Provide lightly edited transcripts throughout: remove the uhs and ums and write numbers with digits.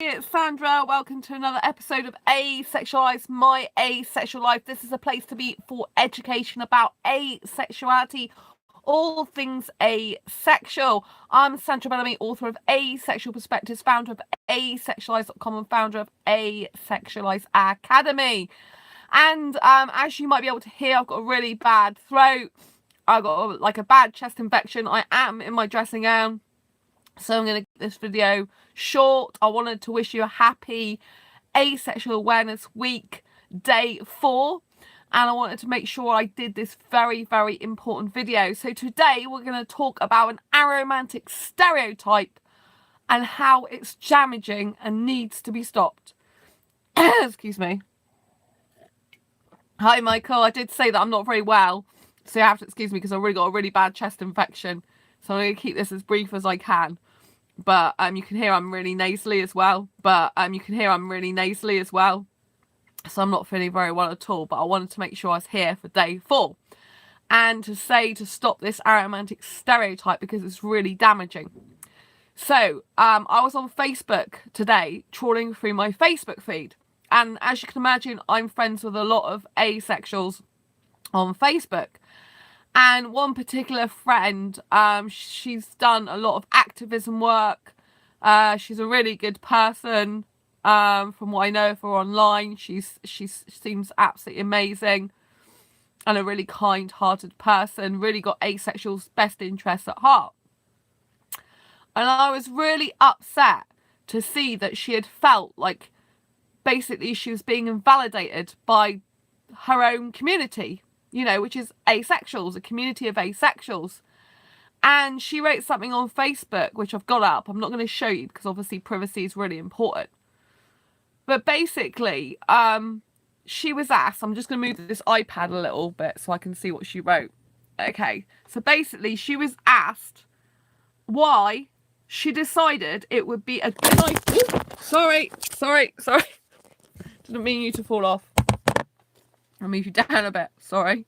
It's Sandra. Welcome to another episode of Asexualized, My Asexual Life. This is a place to be for education about asexuality, all things asexual. I'm Sandra Bellamy, author of Asexual Perspectives, founder of asexualized.com and founder of Asexualized Academy. And as you might be able to hear, I've got a really bad throat. I've got like a bad chest infection. I am in my dressing gown. So I'm going to keep this video short. I wanted to wish you a happy Asexual Awareness Week, day 4. And I wanted to make sure I did this very, very important video. So today we're going to talk about an aromantic stereotype and how it's damaging and needs to be stopped. Excuse me. Hi, Michael. I did say that I'm not very well. So you have to excuse me because I've really got a really bad chest infection. So I'm going to keep this as brief as I can. But you can hear I'm really nasally as well. So I'm not feeling very well at all. But I wanted to make sure I was here for day 4. And to stop this aromantic stereotype because it's really damaging. So I was on Facebook today, trawling through my Facebook feed. And as you can imagine, I'm friends with a lot of asexuals on Facebook. And one particular friend, she's done a lot of activism work. She's a really good person. From what I know of her online, she seems absolutely amazing and a really kind-hearted person. Really got asexuals' best interests at heart. And I was really upset to see that she had felt like basically she was being invalidated by her own community. You know, which is asexuals, a community of asexuals. And she wrote something on Facebook, which I've got up. I'm not going to show you because obviously privacy is really important. But basically, she was asked, I'm just going to move this iPad a little bit so I can see what she wrote. Okay, so basically she was asked why she decided it would be a good idea. Sorry. Didn't mean you to fall off. I'll move you down a bit. Sorry.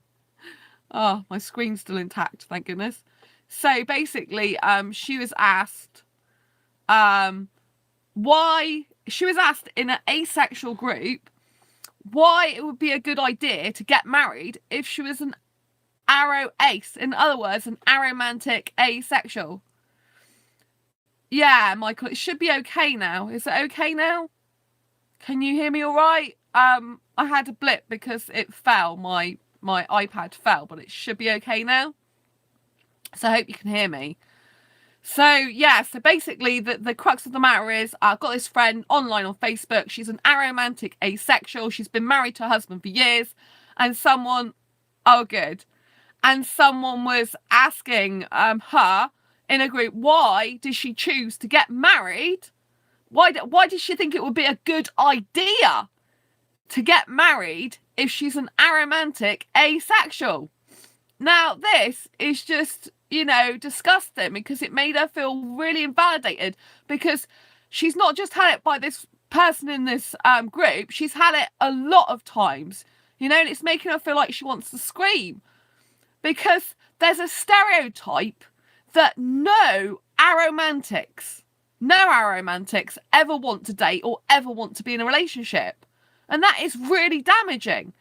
Oh, my screen's still intact. Thank goodness. So basically, she was asked why she was asked in an asexual group why it would be a good idea to get married if she was an aro ace. In other words, an aromantic asexual. Yeah, Michael, it should be okay now. Is it okay now? Can you hear me all right? I had a blip because it fell. My iPad fell, but it should be okay now. So I hope you can hear me. So yeah, so basically the crux of the matter is I've got this friend online on Facebook. She's an aromantic asexual. She's been married to her husband for years. And someone was asking her in a group, why did she choose to get married? Why did she think it would be a good idea to get married if she's an aromantic asexual? Now, this is just, disgusting because it made her feel really invalidated because she's not just had it by this person in this group, she's had it a lot of times, and it's making her feel like she wants to scream because there's a stereotype that no aromantics ever want to date or ever want to be in a relationship. And that is really damaging.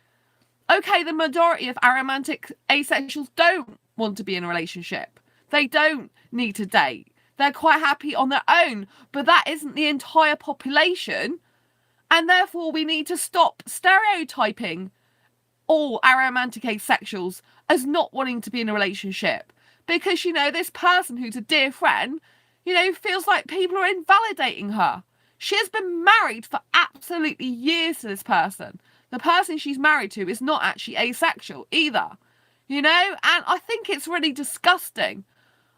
Okay, the majority of aromantic asexuals don't want to be in a relationship. They don't need to date. They're quite happy on their own. But that isn't the entire population. And therefore, we need to stop stereotyping all aromantic asexuals as not wanting to be in a relationship. Because, this person who's a dear friend, feels like people are invalidating her. She has been married for absolutely years to this person. The person she's married to is not actually asexual either, and I think it's really disgusting.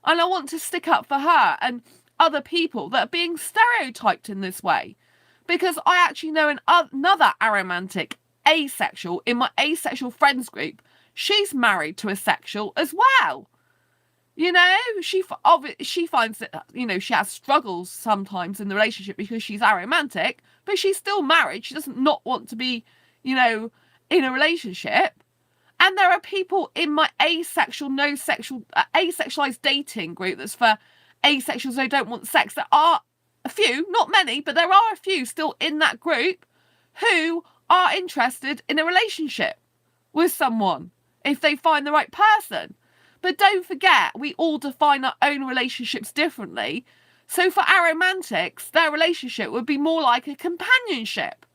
And I want to stick up for her and other people that are being stereotyped in this way. Because I actually know another aromantic asexual in my asexual friends group. She's married to a sexual as well. She finds that, she has struggles sometimes in the relationship because she's aromantic, but she's still married. She doesn't not want to be, in a relationship. And there are people in my asexualized dating group that's for asexuals who don't want sex that are a few, not many, but there are a few still in that group who are interested in a relationship with someone if they find the right person. But don't forget, we all define our own relationships differently. So for aromantics, their relationship would be more like a companionship.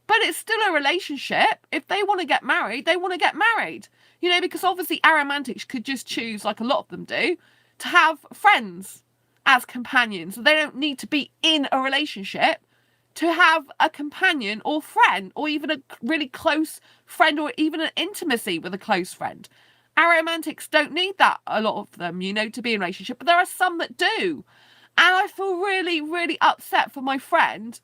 But it's still a relationship. If they want to get married, they want to get married. You know, because obviously aromantics could just choose, like a lot of them do, to have friends as companions. They don't need to be in a relationship to have a companion or friend, or even a really close friend, or even an intimacy with a close friend. Aromantics don't need that, a lot of them, you know, to be in a relationship, but there are some that do. And I feel really, really upset for my friend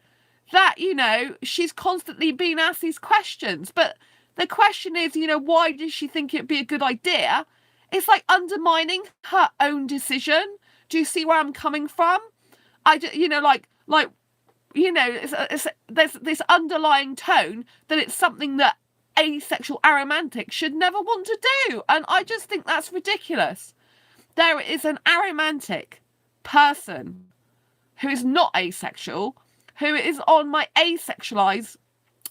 that, you know, she's constantly being asked these questions. But the question is, you know, why does she think it'd be a good idea? It's like undermining her own decision. Do you see where I'm coming from? You know, you know, there's this underlying tone that it's something that asexual aromantic should never want to do. And I just think that's ridiculous. There is an aromantic person who is not asexual, who is on my asexualized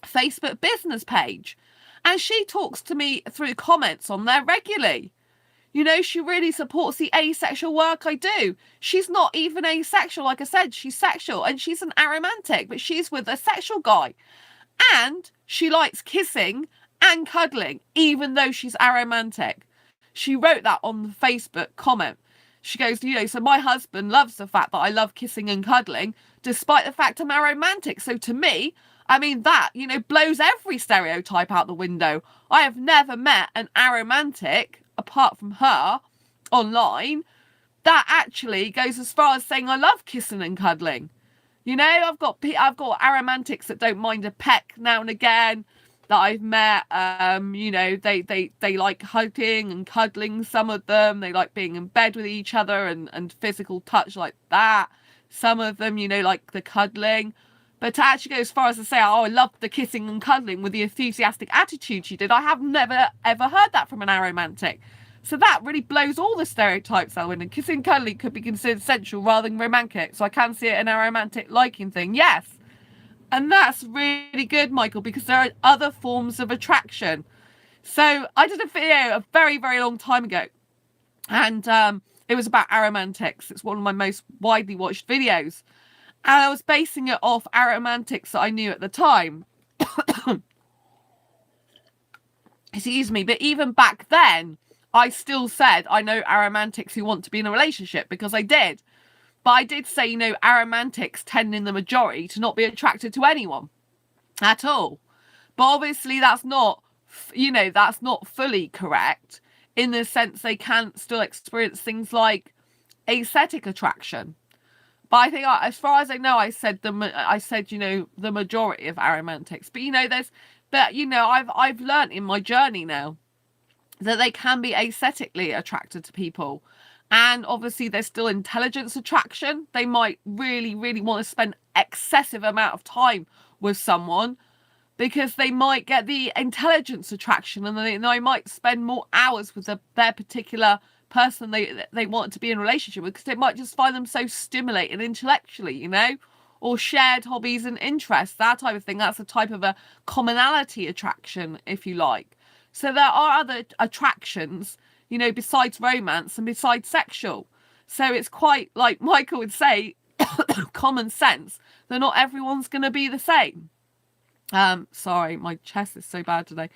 Facebook business page. And she talks to me through comments on there regularly. You know, she really supports the asexual work I do. She's not even asexual, like I said, she's sexual, and she's an aromantic, but she's with a sexual guy. And she likes kissing and cuddling, even though she's aromantic. She wrote that on the Facebook comment. She goes, you know, so my husband loves the fact that I love kissing and cuddling, despite the fact I'm aromantic. So to me, I mean, that, you know, blows every stereotype out the window. I have never met an aromantic, apart from her, online, that actually goes as far as saying I love kissing and cuddling. You know, I've got aromantics that don't mind a peck now and again that I've met. You know, they like hugging and cuddling. Some of them, they like being in bed with each other and physical touch like that. Some of them, you know, like the cuddling. But to actually go as far as to say, oh, I love the kissing and cuddling with the enthusiastic attitude she did, I have never, ever heard that from an aromantic. So that really blows all the stereotypes out the window. Kissing and cuddling could be considered sensual rather than romantic. So I can see it an aromantic liking thing. Yes. And that's really good, Michael, because there are other forms of attraction. So I did a video a very, very long time ago. And it was about aromantics. It's one of my most widely watched videos. And I was basing it off aromantics that I knew at the time. Excuse me. But even back then, I still said I know aromantics who want to be in a relationship, because I did. But I did say, you know, aromantics tend in the majority to not be attracted to anyone at all. But obviously that's not, you know, that's not fully correct, in the sense they can still experience things like aesthetic attraction. But I think, as far as I know, I said, you know, the majority of aromantics. But, you know, I've learned in my journey now that they can be aesthetically attracted to people. And obviously there's still intelligence attraction. They might really, really want to spend excessive amount of time with someone because they might get the intelligence attraction, and they might spend more hours with their particular person they want to be in a relationship with, because they might just find them so stimulating intellectually, you know, or shared hobbies and interests, that type of thing. That's a type of a commonality attraction, if you like. So there are other attractions, you know, besides romance and besides sexual. So it's quite, like Michael would say, common sense that not everyone's going to be the same. Sorry, my chest is so bad today.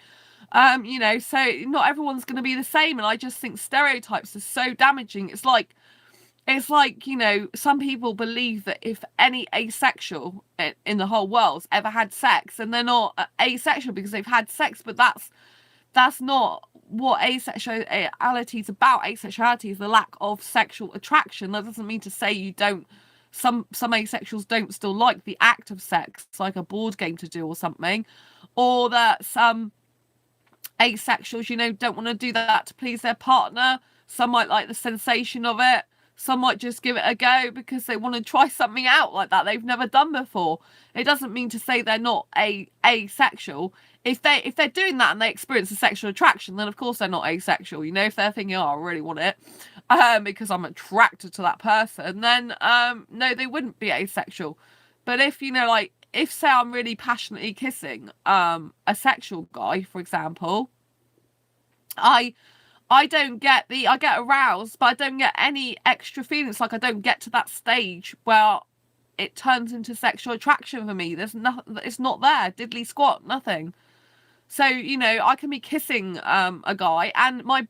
You know, so not everyone's going to be the same. And I just think stereotypes are so damaging. It's like, you know, some people believe that if any asexual in the whole world's ever had sex, and they're not asexual because they've had sex, but that's not what asexuality is about. Asexuality is the lack of sexual attraction. That doesn't mean to say you don't, some asexuals don't still like the act of sex, like a board game to do or something, or that some asexuals, you know, don't want to do that to please their partner. Some might like the sensation of it. Some might just give it a go because they want to try something out like that they've never done before. It doesn't mean to say they're not asexual. If they're doing that and they experience a sexual attraction, then of course they're not asexual. You know, if they're thinking, oh, I really want it, because I'm attracted to that person, then no, they wouldn't be asexual. But if, you know, like, if say I'm really passionately kissing a sexual guy, for example, I don't get I get aroused, but I don't get any extra feelings. Like, I don't get to that stage where it turns into sexual attraction for me. There's nothing, it's not there. Diddly squat, nothing. So, you know, I can be kissing a guy and my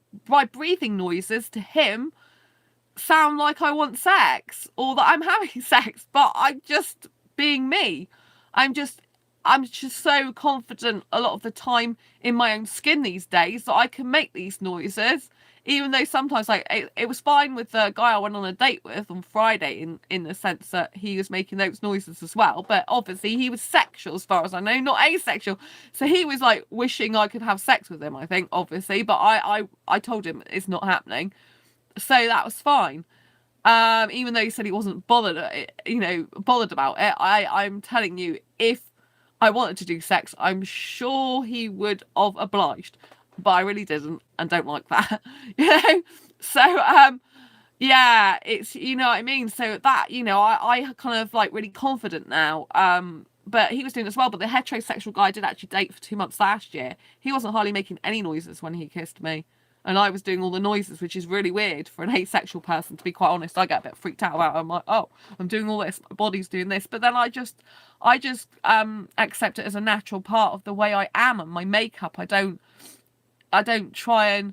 breathing noises to him sound like I want sex or that I'm having sex, but I'm just being me. I'm just so confident a lot of the time in my own skin these days that I can make these noises, even though sometimes, like, it was fine with the guy I went on a date with on Friday in the sense that he was making those noises as well, but obviously he was sexual as far as I know, not asexual, so he was like wishing I could have sex with him, I think, obviously, but I told him it's not happening, so that was fine. Even though he said he wasn't bothered about it, I'm telling you, if I wanted to do sex, I'm sure he would have obliged, but I really didn't and don't like that. You know, so yeah, it's, you know what I mean. So that, you know, I kind of like really confident now. But he was doing it as well. But the heterosexual guy I did actually date for 2 months last year. He wasn't hardly making any noises when he kissed me. And I was doing all the noises, which is really weird for an asexual person, to be quite honest. I get a bit freaked out about it. I'm like, oh, I'm doing all this, my body's doing this. But then I just accept it as a natural part of the way I am and my makeup. I don't try and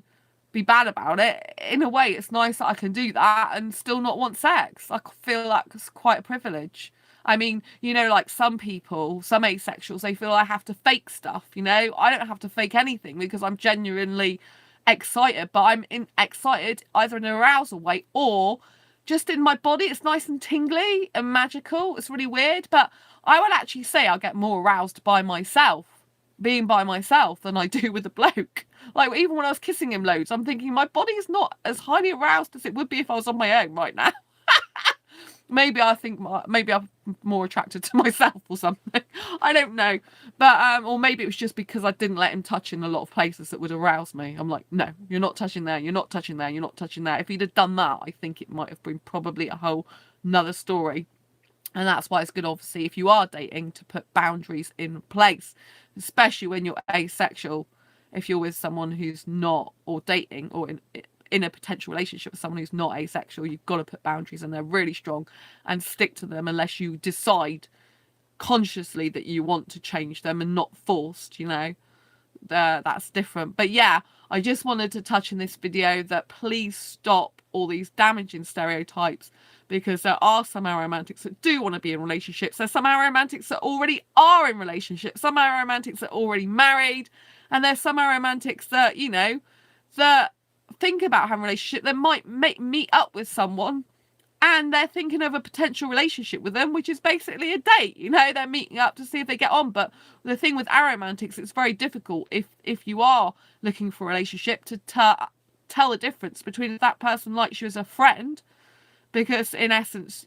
be bad about it. In a way, it's nice that I can do that and still not want sex. I feel like it's quite a privilege. I mean, you know, like some people, some asexuals, they feel I have to fake stuff, you know? I don't have to fake anything because I'm genuinely excited, but I'm excited either in an arousal way or just in my body. It's nice and tingly and magical. It's really weird, but I would actually say I get more aroused by myself, being by myself, than I do with a bloke. Like, even when I was kissing him loads, I'm thinking my body's not as highly aroused as it would be if I was on my own right now. Maybe maybe I'm more attracted to myself or something. I don't know. But, or maybe it was just because I didn't let him touch in a lot of places that would arouse me. I'm like, no, you're not touching there. You're not touching there. You're not touching there. If he'd have done that, I think it might have been probably a whole nother story. And that's why it's good, obviously, if you are dating, to put boundaries in place, especially when you're asexual. If you're with someone who's not, or dating, or in a potential relationship with someone who's not asexual, you've got to put boundaries, and they're really strong, and stick to them unless you decide consciously that you want to change them and not forced, you know. That's different. But yeah, I just wanted to touch in this video that please stop all these damaging stereotypes, because there are some aromantics that do want to be in relationships. There's some aromantics that already are in relationships, some aromantics that are already married, and there's some aromantics that, you know, that think about having a relationship. They might meet up with someone and they're thinking of a potential relationship with them, which is basically a date. You know, they're meeting up to see if they get on. But the thing with aromantics, it's very difficult if you are looking for a relationship to tell the difference between if that person likes you as a friend, because in essence,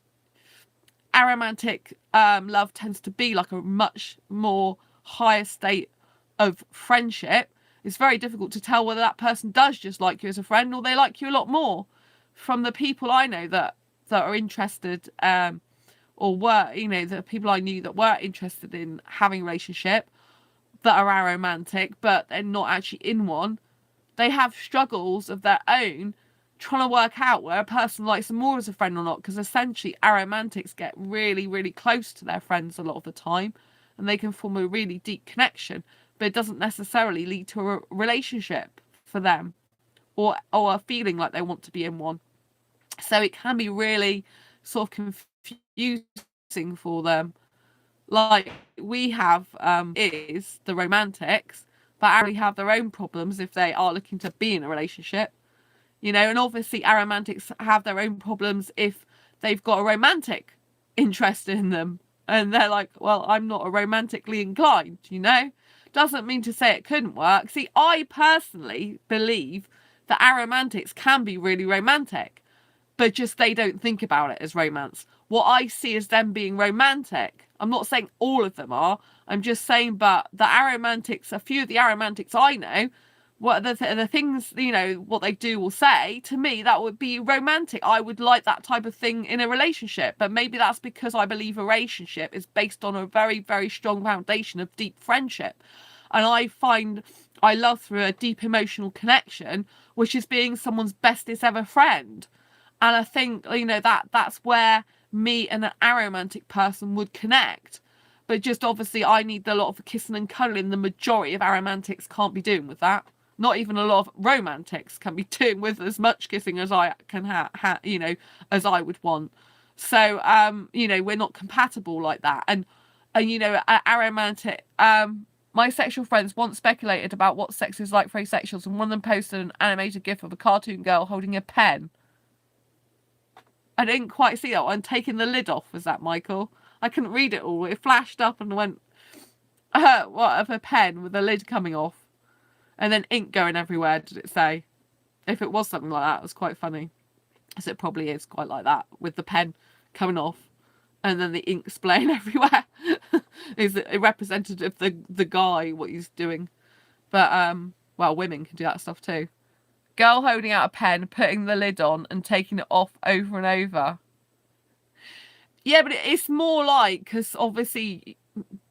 aromantic love tends to be like a much more higher state of friendship. It's very difficult to tell whether that person does just like you as a friend or they like you a lot more. From the people I know that are interested, or were, you know, the people I knew that were interested in having a relationship that are aromantic, but they're not actually in one, they have struggles of their own trying to work out where a person likes them more as a friend or not, because essentially aromantics get really, really close to their friends a lot of the time, and they can form a really deep connection, but it doesn't necessarily lead to a relationship for them, or a feeling like they want to be in one. So it can be really sort of confusing for them. Like we have is the romantics, but actually have their own problems if they are looking to be in a relationship. You know, and obviously aromantics have their own problems if they've got a romantic interest in them. And they're like, well, I'm not a romantically inclined, you know? Doesn't mean to say it couldn't work. See, I personally believe that aromantics can be really romantic, but just they don't think about it as romance. What I see as them being romantic, I'm not saying all of them are, I'm just saying, but the aromantics, a few of the aromantics I know, what the things, you know, what they do or say, to me, that would be romantic. I would like that type of thing in a relationship. But maybe that's because I believe a relationship is based on a very, very strong foundation of deep friendship. And I find I love through a deep emotional connection, which is being someone's bestest ever friend. And I think, you know, that's where me and an aromantic person would connect. But just obviously I need a lot of kissing and cuddling. The majority of aromantics can't be doing with that. Not even a lot of romantics can be doing with as much kissing as I can you know, as I would want. So, you know, we're not compatible like that. And you know, aromantic, my sexual friends once speculated about what sex is like for asexuals, and one of them posted an animated gif of a cartoon girl holding a pen. I didn't quite see that one. Taking the lid off, was that Michael? I couldn't read it all. It flashed up and went, what, of a pen with the lid coming off. And then ink going everywhere, did it say? If it was something like that, it was quite funny. As it probably is quite like that, with the pen coming off and then the ink splaying everywhere. Is a representative of the guy, what he's doing. But, well, women can do that stuff too. Girl holding out a pen, putting the lid on and taking it off over and over. Yeah, but it's more like, because obviously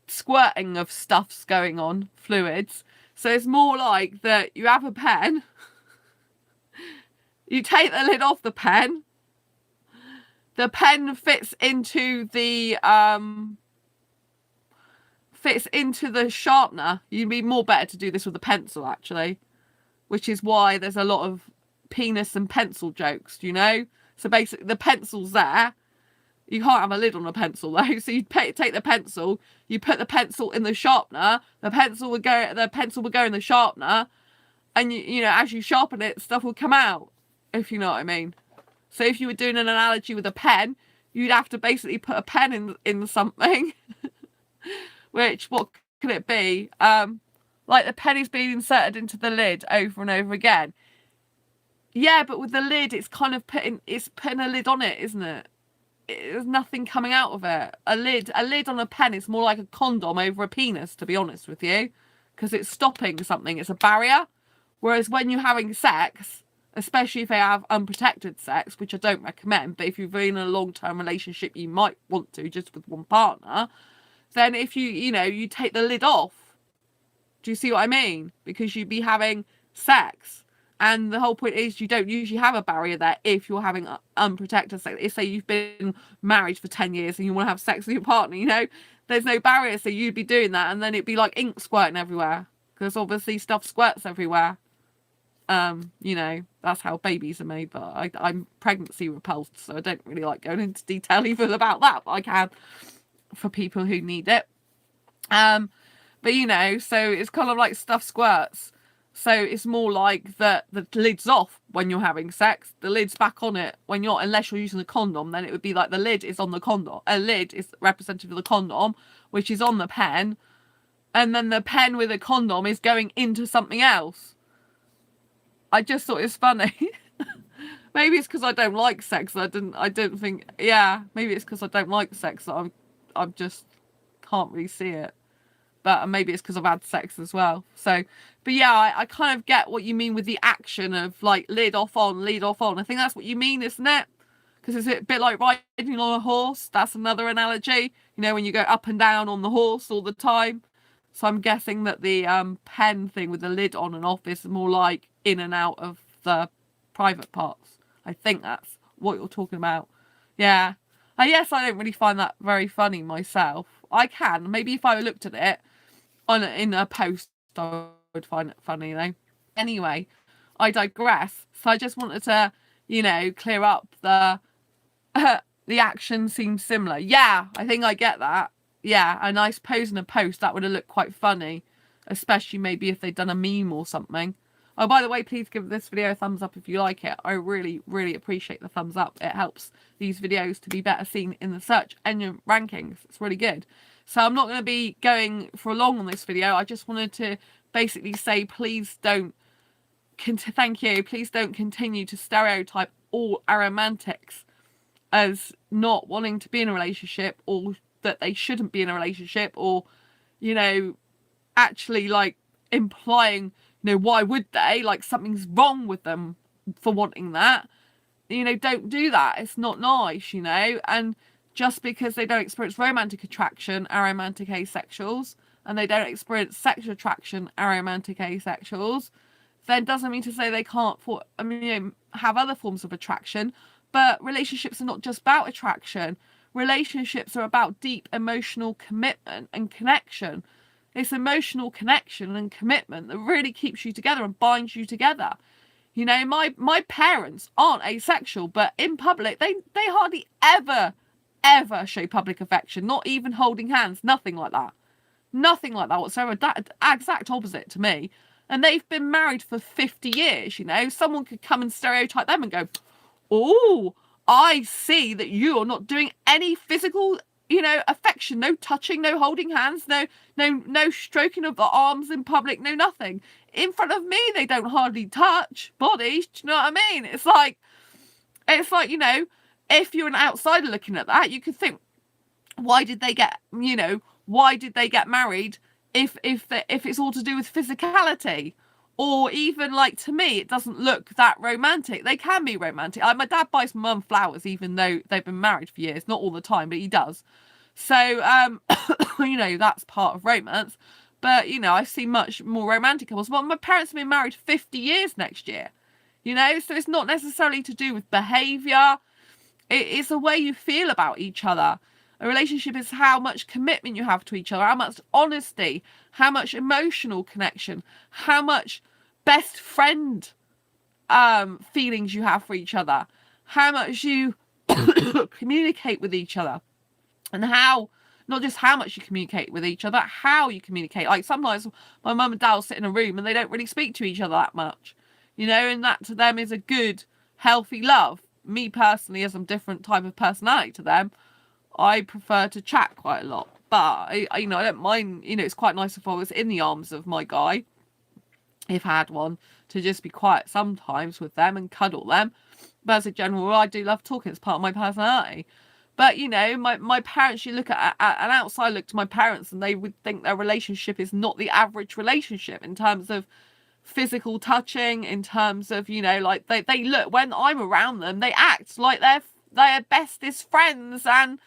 squirting of stuff's going on, fluids. So it's more like that you have a pen, you take the lid off the pen fits into the sharpener. You'd be more better to do this with a pencil, actually, which is why there's a lot of penis and pencil jokes, you know? So basically the pencil's there. You can't have a lid on a pencil though. So you take the pencil, you put the pencil in the sharpener, the pencil would go in the sharpener, and you know, as you sharpen it, stuff will come out, if you know what I mean. So if you were doing an analogy with a pen, you'd have to basically put a pen in something. Which, what could it be? Like the pen is being inserted into the lid over and over again. Yeah, but with the lid, it's kind of putting a lid on it, isn't it? There's nothing coming out of it. A lid on a pen is more like a condom over a penis, to be honest with you, because it's stopping something. It's a barrier. Whereas when you're having sex, especially if they have unprotected sex, which I don't recommend, but if you're in a long-term relationship, you might want to just with one partner. Then if you take the lid off. Do you see what I mean? Because you'd be having sex. And the whole point is you don't usually have a barrier there if you're having unprotected sex. If, say, you've been married for 10 years and you want to have sex with your partner, you know, there's no barrier. So you'd be doing that. And then it'd be like ink squirting everywhere. Because obviously stuff squirts everywhere. You know, that's how babies are made. But I'm pregnancy repulsed. So I don't really like going into detail even about that. But I can for people who need it. But, you know, so it's kind of like stuff squirts. So it's more like the lid's off when you're having sex. The lid's back on it when unless you're using a condom, then it would be like the lid is on the condom. A lid is representative of the condom, which is on the pen. And then the pen with a condom is going into something else. I just thought it was funny. Maybe it's because I don't like sex. I didn't think, yeah, maybe it's because I don't like sex that I just can't really see it. But maybe it's because I've had sex as well. So, but yeah, I kind of get what you mean with the action of like lid off on. I think that's what you mean, isn't it? Because it's a bit like riding on a horse. That's another analogy. You know, when you go up and down on the horse all the time. So I'm guessing that the pen thing with the lid on and off is more like in and out of the private parts. I think that's what you're talking about. Yeah. Yes, I don't really find that very funny myself. I can. Maybe if I looked at it in a post, I would find it funny though. Anyway, I digress. So I just wanted to, you know, clear up the action seems similar. Yeah, I think I get that. Yeah, and I suppose in a post that would have looked quite funny, especially maybe if they'd done a meme or something. Oh, by the way, please give this video a thumbs up if you like it. I really, really appreciate the thumbs up. It helps these videos to be better seen in the search engine rankings. It's really good. So I'm not going to be going for long on this video. I just wanted to basically say, please don't, thank you, please don't continue to stereotype all aromantics as not wanting to be in a relationship, or that they shouldn't be in a relationship, or, you know, actually like implying why would they? Like, something's wrong with them for wanting that. Don't do that. It's not nice, and just because they don't experience romantic attraction, aromantic asexuals, and they don't experience sexual attraction, aromantic asexuals, then doesn't mean to say they can't have other forms of attraction. But relationships are not just about attraction. Relationships are about deep emotional commitment and connection. It's emotional connection and commitment that really keeps you together and binds you together. My parents aren't asexual, but in public, they hardly ever show public affection, not even holding hands, nothing like that. Nothing like that whatsoever. That exact opposite to me. And they've been married for 50 years, Someone could come and stereotype them and go, oh, I see that you're not doing any physical, affection, no touching, no holding hands, no stroking of the arms in public, no nothing. In front of me, they don't hardly touch bodies. Do you know what I mean? It's like, if you're an outsider looking at that, you could think, why did they get married if it's all to do with physicality? Or even, like, to me, it doesn't look that romantic. They can be romantic. My dad buys my mum flowers, even though they've been married for years. Not all the time, but he does. So, that's part of romance. But, I see much more romantic couples. Well, my parents have been married 50 years next year. So it's not necessarily to do with behaviour. It's the way you feel about each other. A relationship is how much commitment you have to each other, how much honesty, how much emotional connection, how much best friend feelings you have for each other, how much you communicate with each other, and not just how much you communicate with each other, how you communicate. Like, sometimes my mum and dad will sit in a room and they don't really speak to each other that much, and that to them is a good, healthy love. Me personally, as I'm a different type of personality to them, I prefer to chat quite a lot. But I don't mind, it's quite nice if I was in the arms of my guy, if I had one, to just be quiet sometimes with them and cuddle them. But as a general rule, I do love talking. It's part of my personality. But, my parents, you look at an outside look to my parents and they would think their relationship is not the average relationship in terms of physical touching, in terms of, like, they look, when I'm around them, they act like they're bestest friends. And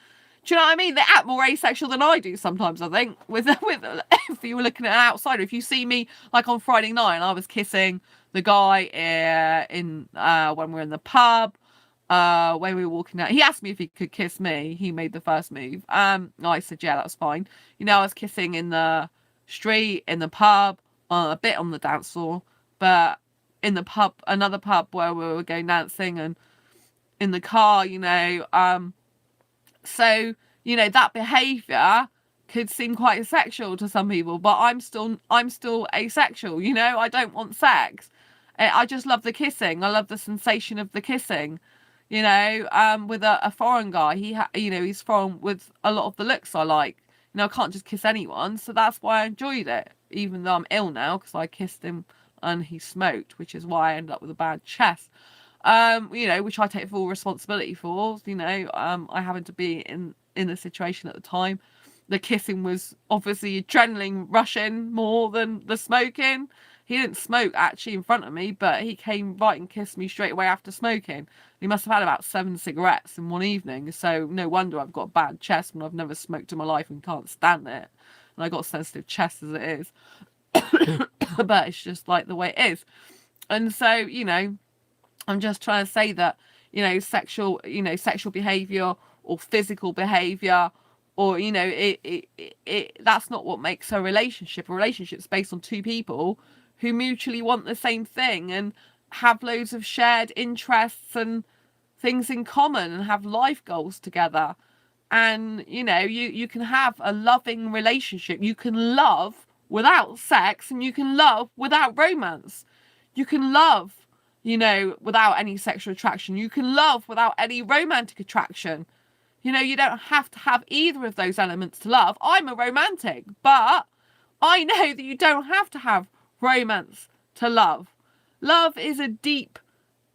do you know what I mean? They act more asexual than I do sometimes, I think. With if you were looking at an outsider, if you see me, like, on Friday night and I was kissing the guy in when we were in the pub, when we were walking out, he asked me if he could kiss me. He made the first move. I said, yeah, that's fine. I was kissing in the street, in the pub, a bit on the dance floor, but in the pub, another pub where we were going dancing, and in the car, so, that behaviour could seem quite asexual to some people, but I'm still asexual, I don't want sex. I just love the kissing. I love the sensation of the kissing, with a foreign guy. He's foreign with a lot of the looks I like. I can't just kiss anyone, so that's why I enjoyed it, even though I'm ill now, because I kissed him and he smoked, which is why I ended up with a bad chest. Which I take full responsibility for. I happened to be in the situation at the time. The kissing was obviously adrenaline rushing more than the smoking. He didn't smoke actually in front of me, but he came right and kissed me straight away after smoking. He must have had about 7 cigarettes in one evening, so no wonder I've got a bad chest when I've never smoked in my life and can't stand it. And I got a sensitive chest as it is. But it's just like the way it is. And so, I'm just trying to say that, sexual behaviour or physical behaviour, or, that's not what makes a relationship. A relationship's based on two people who mutually want the same thing and have loads of shared interests and things in common and have life goals together. And, you can have a loving relationship. You can love without sex, and you can love without romance. You can love, without any sexual attraction. You can love without any romantic attraction. You don't have to have either of those elements to love. I'm a romantic, but I know that you don't have to have romance to love. Love is a deep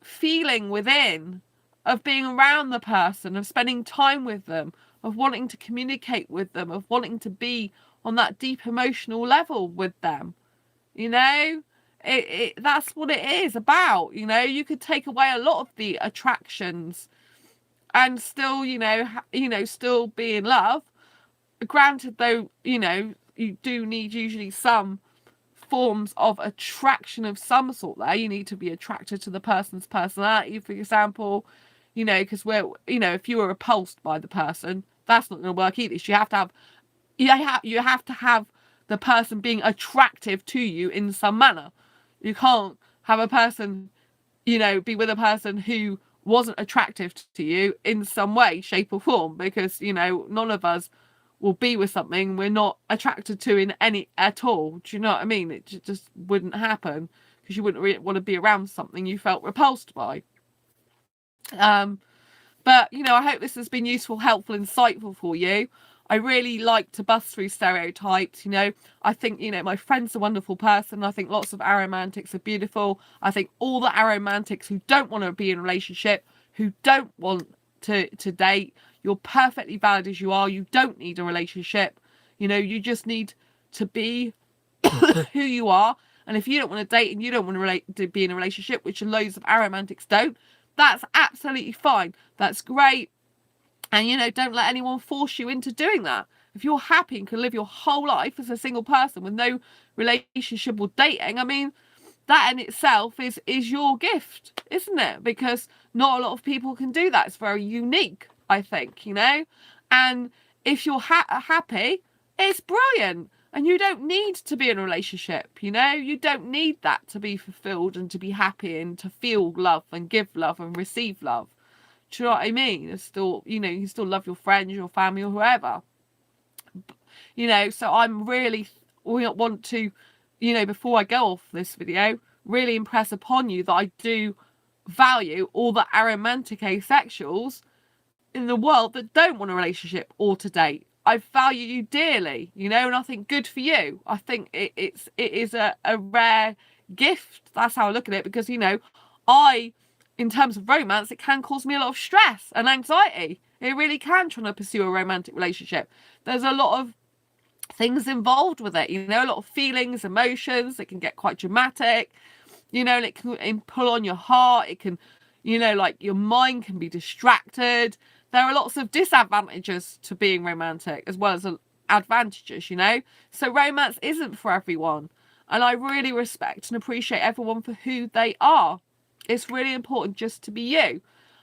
feeling within of being around the person, of spending time with them, of wanting to communicate with them, of wanting to be on that deep emotional level with them. That's what it is about. You know, you could take away a lot of the attractions and still, still be in love. Granted, though, you do need usually some forms of attraction of some sort there. You need to be attracted to the person's personality, for example, because if you were repulsed by the person, that's not going to work either. So you have to have the person being attractive to you in some manner. You can't have a person, be with a person who wasn't attractive to you in some way, shape or form, because, none of us will be with something we're not attracted to in any at all. Do you know what I mean? It just wouldn't happen because you wouldn't want to be around something you felt repulsed by. But, I hope this has been useful, helpful, insightful for you. I really like to bust through stereotypes, I think, my friend's a wonderful person. I think lots of aromantics are beautiful. I think all the aromantics who don't want to be in a relationship, who don't want to date, you're perfectly valid as you are. You don't need a relationship. You just need to be who you are. And if you don't want to date and you don't want to be in a relationship, which loads of aromantics don't, that's absolutely fine. That's great. And, don't let anyone force you into doing that. If you're happy and can live your whole life as a single person with no relationship or dating, I mean, that in itself is your gift, isn't it? Because not a lot of people can do that. It's very unique, I think, And if you're happy, it's brilliant. And you don't need to be in a relationship, You don't need that to be fulfilled and to be happy and to feel love and give love and receive love. Do you know what I mean? It's still, you still love your friends, your family, or whoever. So I'm really want to, before I go off this video, really impress upon you that I do value all the aromantic asexuals in the world that don't want a relationship or to date. I value you dearly, and I think good for you. I think it is a rare gift. That's how I look at it, because, in terms of romance, it can cause me a lot of stress and anxiety. It really can, trying to pursue a romantic relationship. There's a lot of things involved with it, a lot of feelings, emotions. It can get quite dramatic, and it can pull on your heart. It can, like your mind can be distracted. There are lots of disadvantages to being romantic as well as advantages, So romance isn't for everyone. And I really respect and appreciate everyone for who they are. It's really important just to be you.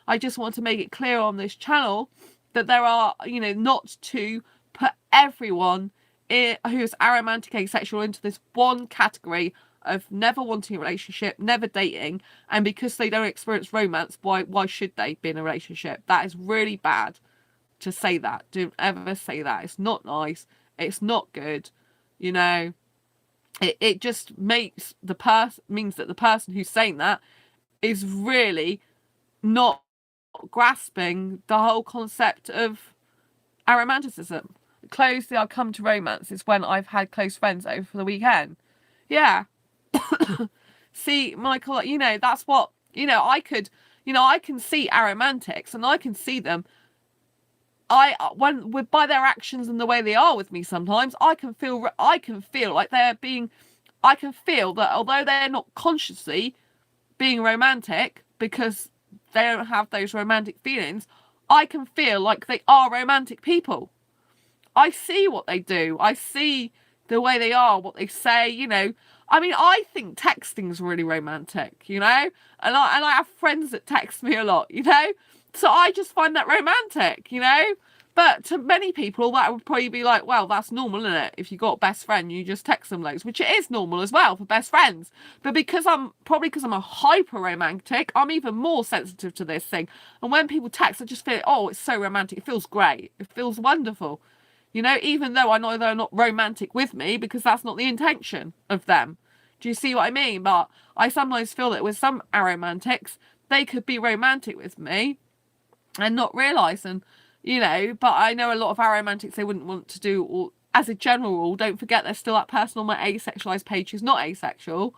I just want to make it clear on this channel that there are, not to put everyone who's aromantic asexual into this one category of never wanting a relationship, never dating, and because they don't experience romance, why should they be in a relationship? That is really bad to say that. Don't ever say that. It's not nice. It's not good. It just means that the person who's saying that is really not grasping the whole concept of aromanticism. Closely I'll come to romance is when I've had close friends over for the weekend. Yeah. See, Michael, that's what, I can see aromantics and I can see them. By their actions and the way they are with me sometimes, I can feel like I can feel that although they're not consciously being romantic because they don't have those romantic feelings, I can feel like they are romantic people. I see what they do. I see the way they are, what they say, I mean, I think texting's really romantic, and I have friends that text me a lot, so I just find that romantic, But to many people, that would probably be like, well, that's normal, isn't it? If you got a best friend, you just text them loads, which it is normal as well for best friends. But because I'm a hyper romantic, I'm even more sensitive to this thing. And when people text, I just feel, oh, it's so romantic. It feels great. It feels wonderful. Even though I know they're not romantic with me, because that's not the intention of them. Do you see what I mean? But I sometimes feel that with some aromantics, they could be romantic with me and not realise. And but I know a lot of aromantics they wouldn't want to do, or as a general rule, don't forget there's still that person on my asexualized page who's not asexual,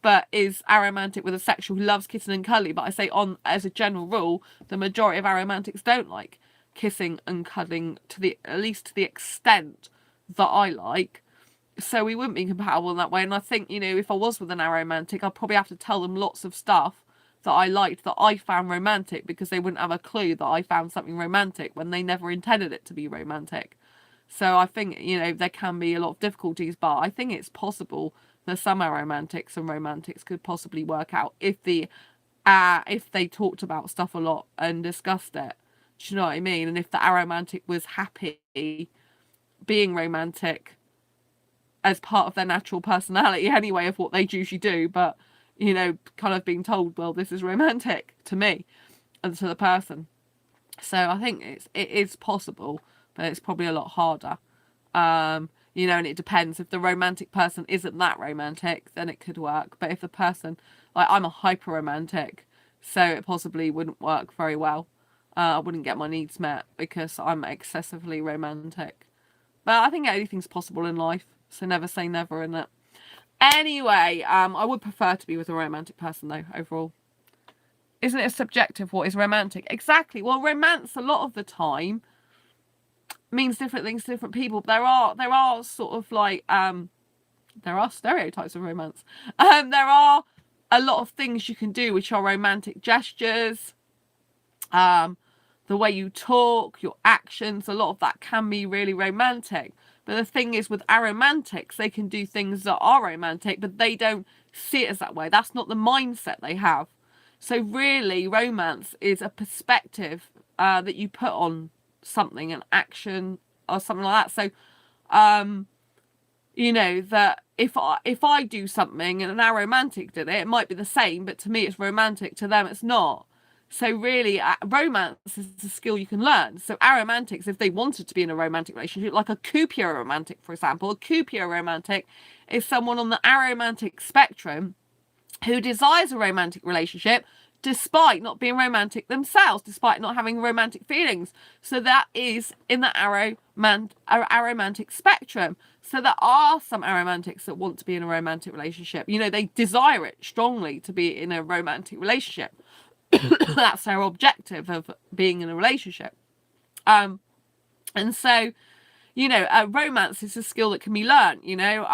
but is aromantic with a sexual who loves kissing and cuddling. But I say as a general rule, the majority of aromantics don't like kissing and cuddling at least to the extent that I like. So we wouldn't be compatible in that way. And I think, you know, if I was with an aromantic, I'd probably have to tell them lots of stuff that I liked, that I found romantic, because they wouldn't have a clue that I found something romantic when they never intended it to be romantic. So I think, you know, there can be a lot of difficulties, but I think it's possible that some aromantics and romantics could possibly work out if they talked about stuff a lot and discussed it. Do you know what I mean? And if the aromantic was happy being romantic as part of their natural personality anyway, of what they usually do, but, you know, kind of being told, well, this is romantic to me and to the person. So I think it is possible, but it's probably a lot harder. You know, and it depends. If the romantic person isn't that romantic, then it could work. But if the person, like, I'm a hyper romantic, so it possibly wouldn't work very well. I wouldn't get my needs met because I'm excessively romantic. But I think anything's possible in life, so never say never in it. Anyway, I would prefer to be with a romantic person though, overall. Isn't it subjective what is romantic? Exactly. Well, romance a lot of the time means different things to different people. There are sort of like there are stereotypes of romance. There are a lot of things you can do which are romantic gestures. The way you talk, your actions, a lot of that can be really romantic. But the thing is, with aromantics, they can do things that are romantic, but they don't see it as that way. That's not the mindset they have. So really, romance is a perspective that you put on something, an action or something like that. So, you know, that if I do something and an aromantic did it, it might be the same, but to me it's romantic, to them it's not. So really, romance is a skill you can learn. So aromantics, if they wanted to be in a romantic relationship, like a Cupia romantic, for example, a Cupia romantic is someone on the aromantic spectrum who desires a romantic relationship despite not being romantic themselves, despite not having romantic feelings. So that is in the aromantic spectrum. So there are some aromantics that want to be in a romantic relationship. You know, they desire it strongly to be in a romantic relationship. That's their objective of being in a relationship. And so, you know, romance is a skill that can be learned, you know.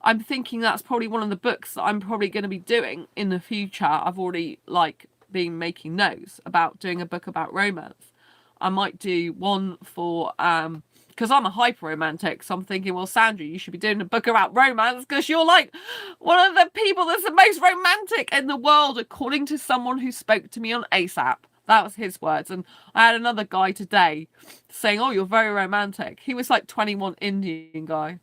I'm thinking that's probably one of the books that I'm probably going to be doing in the future. I've already, like, been making notes about doing a book about romance. I might do one for, because I'm a hyper romantic, so I'm thinking, well, Sandra, you should be doing a book about romance because you're like one of the people that's the most romantic in the world, according to someone who spoke to me on ASAP. That was his words. And I had another guy today saying, oh, you're very romantic. He was like 21 Indian guy.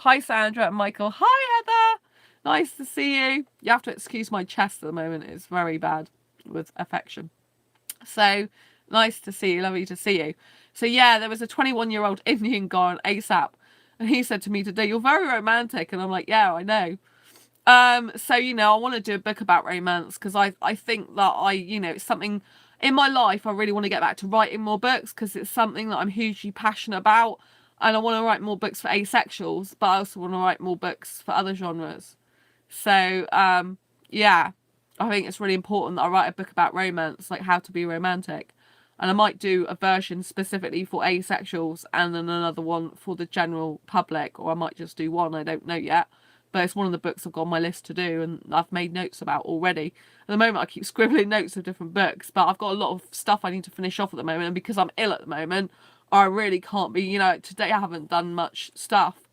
Hi, Sandra and Michael. Hi, Heather. Nice to see you. You have to excuse my chest at the moment. It's very bad with affection. So nice to see you. Lovely to see you. So yeah, there was a 21-year-old Indian guy on ASAP. And he said to me today, you're very romantic. And I'm like, yeah, I know. So, you know, I want to do a book about romance because I think that you know, it's something in my life I really want to get back to writing more books because it's something that I'm hugely passionate about. And I want to write more books for asexuals, but I also want to write more books for other genres. So, yeah, I think it's really important that I write a book about romance, like how to be romantic. And I might do a version specifically for asexuals and then another one for the general public, or I might just do one, I don't know yet. But it's one of the books I've got on my list to do and I've made notes about already. At the moment, I keep scribbling notes of different books, but I've got a lot of stuff I need to finish off at the moment. And because I'm ill at the moment, I really can't be, you know, today I haven't done much stuff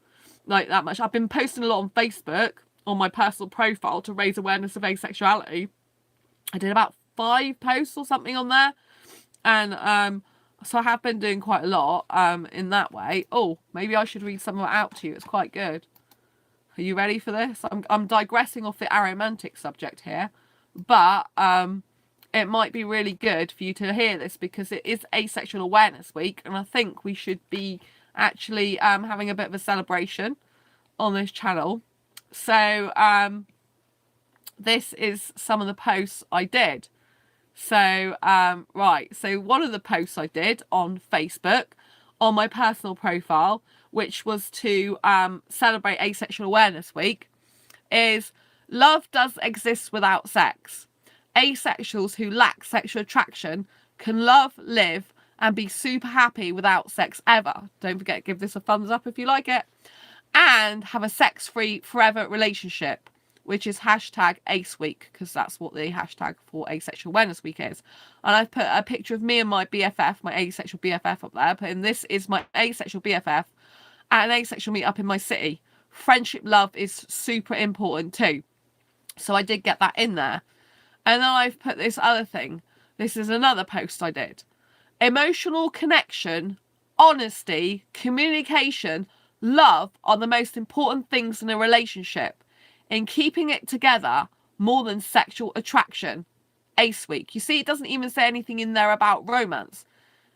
like that much. I've been posting a lot on Facebook on my personal profile to raise awareness of asexuality. I did about 5 posts or something on there. And so I have been doing quite a lot in that way. Oh, maybe I should read some of it out to you. It's quite good. Are you ready for this? I'm digressing off the aromantic subject here. But it might be really good for you to hear this because it is Asexual Awareness Week. And I think we should be actually having a bit of a celebration on this channel. So this is some of the posts I did. So, right. So one of the posts I did on Facebook on my personal profile, which was to celebrate Asexual Awareness Week, is love does exist without sex. Asexuals who lack sexual attraction can love, live, and be super happy without sex ever. Don't forget, give this a thumbs up if you like it. and have a sex-free forever relationship, which is hashtag Ace Week, because that's what the hashtag for Asexual Awareness Week is. And I've put a picture of me and my BFF, my asexual BFF up there, and this is my asexual BFF at an asexual meet up in my city. Friendship love is super important too. So I did get that in there. And then I've put this other thing. This is another post I did. Emotional connection, honesty, communication, love are the most important things in a relationship. In keeping it together more than sexual attraction. Ace Week. You see, it doesn't even say anything in there about romance.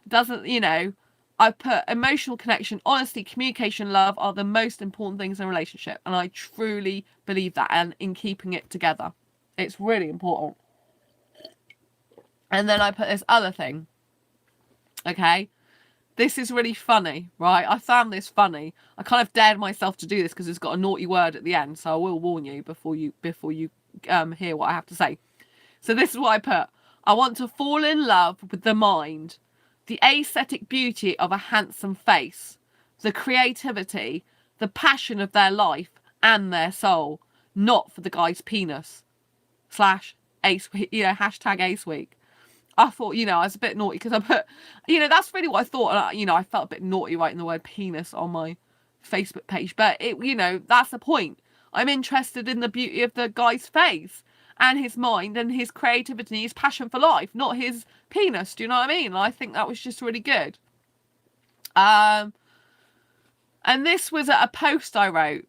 It doesn't, you know, I put emotional connection, honesty, communication, love are the most important things in a relationship. And I truly believe that. And in keeping it together, it's really important. And then I put this other thing. Okay. This is really funny, right? I found this funny. I kind of dared myself to do this because it's got a naughty word at the end. So I will warn you before you hear what I have to say. So this is what I put. I want to fall in love with the mind, the aesthetic beauty of a handsome face, the creativity, the passion of their life and their soul, not for the guy's penis. / Ace Week, you know, hashtag Ace Week. I thought, you know, I was a bit naughty because I put, you know, that's really what I thought. And, you know, I felt a bit naughty writing the word penis on my Facebook page. But, it, you know, that's the point. I'm interested in the beauty of the guy's face and his mind and his creativity, his passion for life, not his penis. Do you know what I mean? And I think that was just really good. And this was a post I wrote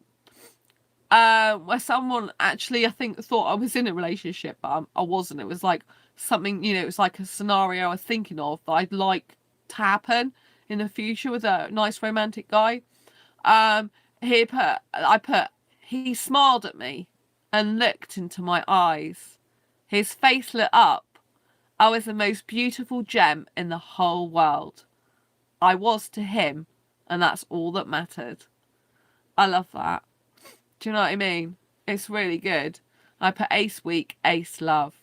where someone actually, I think, thought I was in a relationship, but I wasn't. It was like something, you know, it was like a scenario I was thinking of that I'd like to happen in the future with a nice romantic guy. He smiled at me and looked into my eyes. His face lit up. I was the most beautiful gem in the whole world. I was to him, and that's all that mattered. I love that. Do you know what I mean? It's really good. I put Ace Week, Ace Love.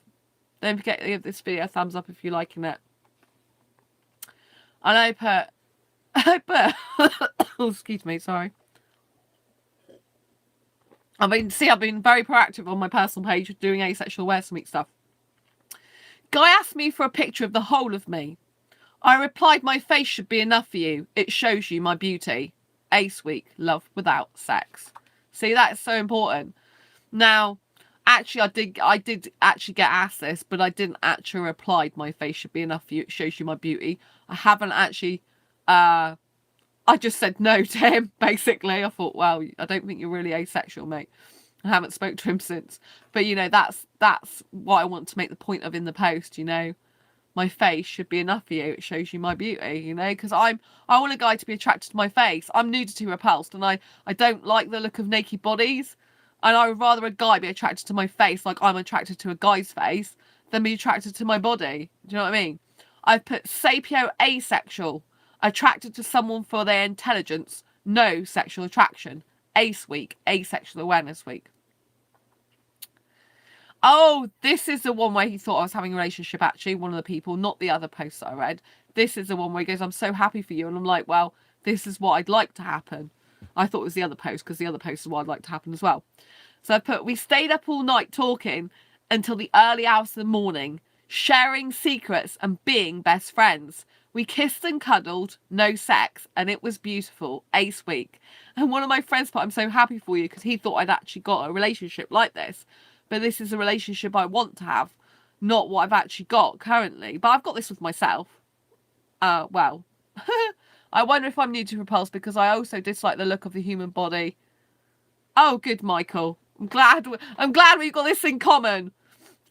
Don't forget to give this video a thumbs up if you're liking it. And I put, oh, excuse me, sorry. I've been very proactive on my personal page doing Asexual Awareness Week stuff. Guy asked me for a picture of the whole of me. I replied, my face should be enough for you. It shows you my beauty. Ace Week, love without sex. See, that's so important. Now, actually, I did actually get asked this, but I didn't actually reply. My face should be enough for you. It shows you my beauty. I haven't actually, I just said no to him, basically. I thought, well, I don't think you're really asexual, mate. I haven't spoke to him since. But, you know, that's what I want to make the point of in the post, you know. My face should be enough for you. It shows you my beauty, you know, because I want a guy to be attracted to my face. I'm nudity repulsed, and I don't like the look of naked bodies. And I would rather a guy be attracted to my face like I'm attracted to a guy's face than be attracted to my body. Do you know what I mean? I've put sapio asexual. Attracted to someone for their intelligence. No sexual attraction. Ace Week. Asexual Awareness Week. Oh, this is the one where he thought I was having a relationship, actually. One of the people, not the other posts that I read. This is the one where he goes, I'm so happy for you. And I'm like, well, this is what I'd like to happen. I thought it was the other post because the other post is what I'd like to happen as well. So I put, we stayed up all night talking until the early hours of the morning, sharing secrets and being best friends. We kissed and cuddled, no sex, and it was beautiful. Ace Week. And one of my friends put, I'm so happy for you, because he thought I'd actually got a relationship like this. But this is a relationship I want to have, not what I've actually got currently. But I've got this with myself. Well, I wonder if I'm new to repulse because I also dislike the look of the human body. Oh, good, Michael. I'm glad we've got this in common.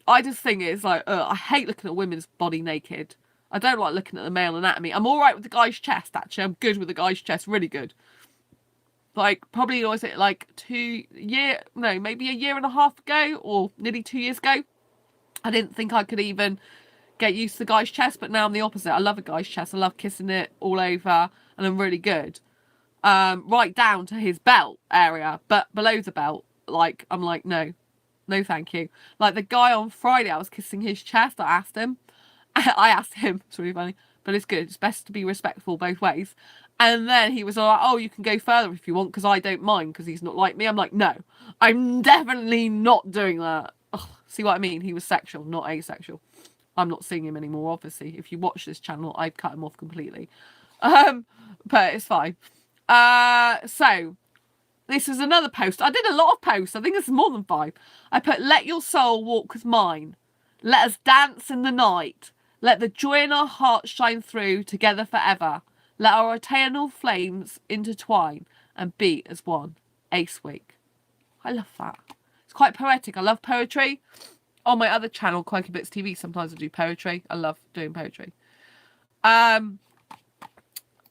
I just think it's like, I hate looking at women's body naked. I don't like looking at the male anatomy. I'm all right with the guy's chest, actually. I'm good with the guy's chest, really good. Like, probably, was it like maybe a year and a half ago, or nearly 2 years ago, I didn't think I could even get used to the guy's chest, but now I'm the opposite. I love a guy's chest. I love kissing it all over, and I'm really good. Right down to his belt area, but below the belt, like, I'm like, no thank you. Like, the guy on Friday, I was kissing his chest. I asked him, it's really funny, but it's good. It's best to be respectful both ways. And then he was like, oh, you can go further if you want, because I don't mind, because he's not like me. I'm like, no, I'm definitely not doing that. Ugh, see what I mean? He was sexual, not asexual. I'm not seeing him anymore, obviously. If you watch this channel, I've cut him off completely. But it's fine. So this is another post. I did a lot of posts. I think this is more than 5. I put, let your soul walk with mine. Let us dance in the night. Let the joy in our hearts shine through together forever. Let our eternal flames intertwine and beat as one. Ace Week. I love that. It's quite poetic. I love poetry. On my other channel, Quirky Bits TV, sometimes I do poetry. I love doing poetry. I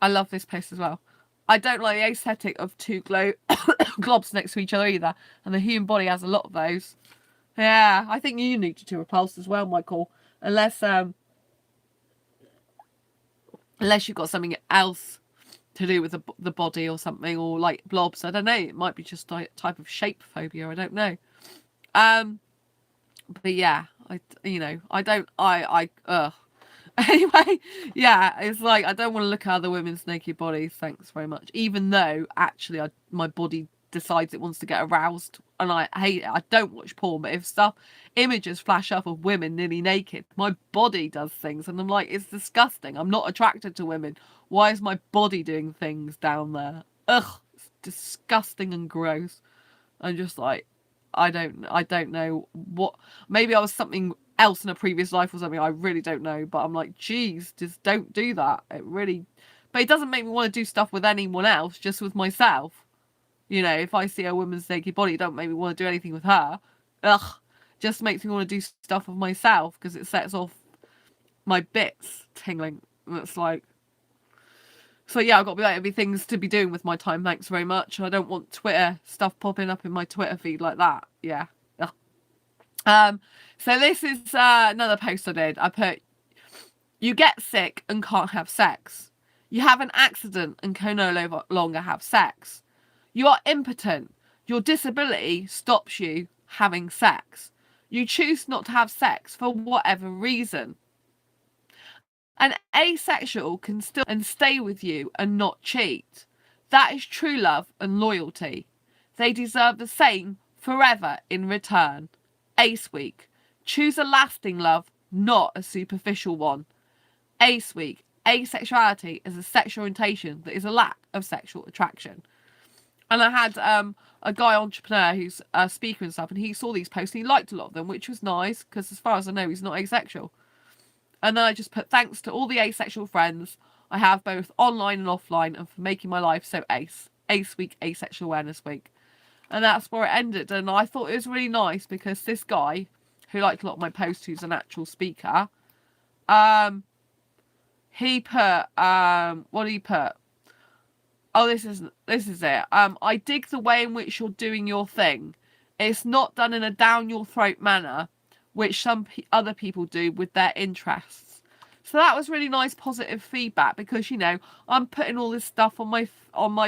love this post as well. I don't like the aesthetic of 2 globs next to each other either. And the human body has a lot of those. Yeah, I think you need to repulse as well, Michael. Unless you've got something else to do with the body or something, or like blobs. I don't know. It might be just a type of shape phobia. I don't know. But yeah, Anyway, yeah, it's like I don't want to look at other women's naked bodies. Thanks very much. Even though actually, my body decides it wants to get aroused, and I hate it. I don't watch porn, but if images flash up of women nearly naked, my body does things, and I'm like, it's disgusting. I'm not attracted to women. Why is my body doing things down there? Ugh, it's disgusting and gross. I'm just like, I don't know what. Maybe I was something else in a previous life or something. I really don't know. But I'm like, geez, just don't do that. But it doesn't make me want to do stuff with anyone else, just with myself. You know, if I see a woman's naked body, it don't make me want to do anything with her. Ugh, just makes me want to do stuff with myself because it sets off my bits tingling. And it's like, so yeah, I've got to be like, every things to be doing with my time. Thanks very much. I don't want Twitter stuff popping up in my Twitter feed like that. Yeah. Ugh. So this is another post I did. I put, you get sick and can't have sex. You have an accident and can no longer have sex. You are impotent. Your disability stops you having sex. You choose not to have sex for whatever reason. An asexual can still and stay with you and not cheat. That is true love and loyalty. They deserve the same forever in return. Ace Week. Choose a lasting love, not a superficial one. Ace Week. Asexuality is a sexual orientation that is a lack of sexual attraction. And I had a guy entrepreneur who's a speaker and stuff, and he saw these posts and he liked a lot of them, which was nice because as far as I know, he's not asexual. And then I just put, thanks to all the asexual friends I have both online and offline, and for making my life so ace. Ace Week, Asexual Awareness Week. And that's where it ended. And I thought it was really nice because this guy, who liked a lot of my posts, who's an actual speaker, he put, what did he put? Oh, this is it. I dig the way in which you're doing your thing. It's not done in a down your throat manner, which some other people do with their interests. So that was really nice, positive feedback because, you know, I'm putting all this stuff on my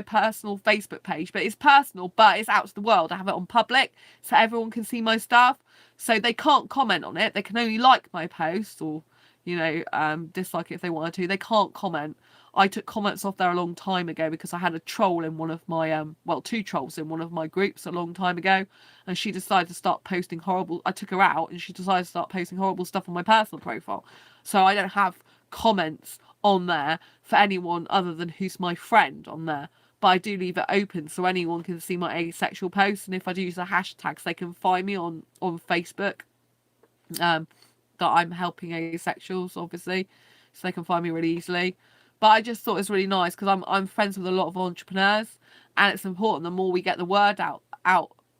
personal Facebook page, but it's personal, but it's out to the world. I have it on public so everyone can see my stuff. So they can't comment on it. They can only like my post or, you know, dislike it if they wanted to. They can't comment. I took comments off there a long time ago because I had a troll in one of my, 2 trolls in one of my groups a long time ago. And she decided to start posting horrible, I took her out and she decided to start posting horrible stuff on my personal profile. So I don't have comments on there for anyone other than who's my friend on there. But I do leave it open so anyone can see my asexual posts. And if I do use the hashtags, they can find me on Facebook. That I'm helping asexuals, obviously. So they can find me really easily. But I just thought it was really nice because I'm friends with a lot of entrepreneurs, and it's important the more we get the word out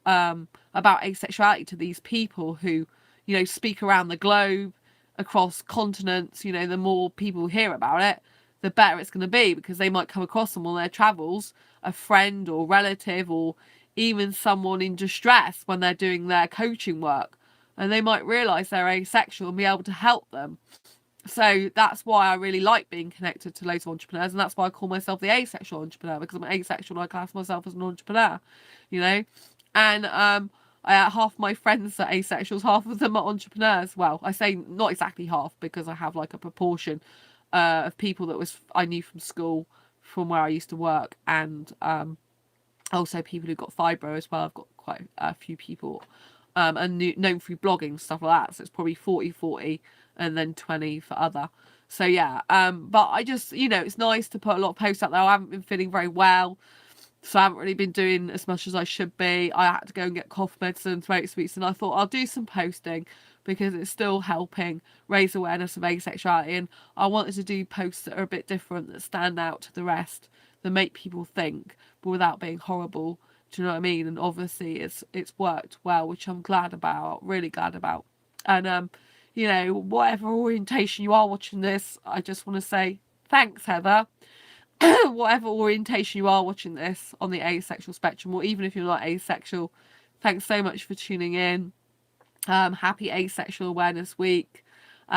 about asexuality to these people who, you know, speak around the globe, across continents. You know, the more people hear about it, the better it's going to be because they might come across them on their travels, a friend or relative or even someone in distress when they're doing their coaching work, and they might realise they're asexual and be able to help them. So that's why I really like being connected to loads of entrepreneurs, and that's why I call myself the asexual entrepreneur, because I'm asexual and I class myself as an entrepreneur, you know. And half my friends are asexuals, half of them are entrepreneurs. Well, I say not exactly half because I have like a proportion of people that I knew from school, from where I used to work, and also people who've got fibro as well. I've got quite a few people and known through blogging, stuff like that. So it's probably 40-40 and then 20 for other. So yeah, but I just, it's nice to put a lot of posts out there. I haven't been feeling very well, so I haven't really been doing as much as I should be. I had to go and get cough medicine, throat sweets, and I thought I'll do some posting because it's still helping raise awareness of asexuality. And I wanted to do posts that are a bit different, that stand out to the rest, that make people think, but without being horrible. Do you know what I mean? And obviously it's worked well, which I'm glad about, really glad about. And whatever orientation you are watching this, I just want to say thanks, Heather. Whatever orientation you are watching this on the asexual spectrum, or even if you're not asexual, thanks so much for tuning in. Happy Asexual Awareness Week.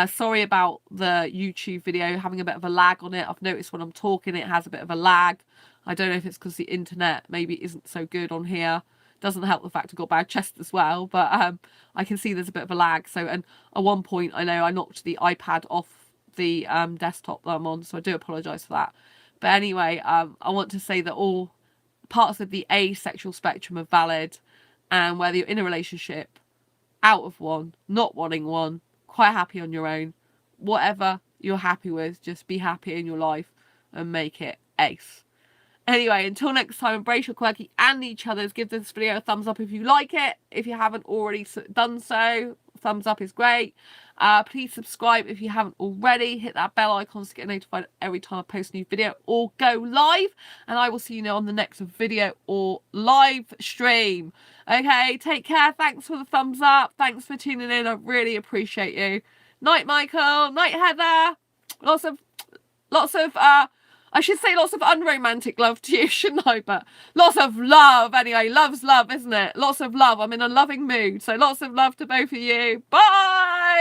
Sorry about the YouTube video having a bit of a lag on it. I've noticed when I'm talking it has a bit of a lag. I don't know if it's because the internet maybe isn't so good on here. Doesn't help the fact I've got bad chest as well, but I can see there's a bit of a lag. So, and at one point I know I knocked the iPad off the desktop that I'm on, so I do apologise for that. But anyway, I want to say that all parts of the asexual spectrum are valid, and whether you're in a relationship, out of one, not wanting one, quite happy on your own, whatever you're happy with, just be happy in your life and make it ace. Anyway, until next time, embrace your quirky and each other's. Give this video a thumbs up if you like it. If you haven't already done so, thumbs up is great. Please subscribe if you haven't already. Hit that bell icon to get notified every time I post a new video or go live. And I will see you on the next video or live stream. Okay, take care. Thanks for the thumbs up. Thanks for tuning in. I really appreciate you. Night, Michael. Night, Heather. Lots of I should say lots of unromantic love to you, shouldn't I? But lots of love. Anyway, love's love, isn't it? Lots of love. I'm in a loving mood. So lots of love to both of you. Bye!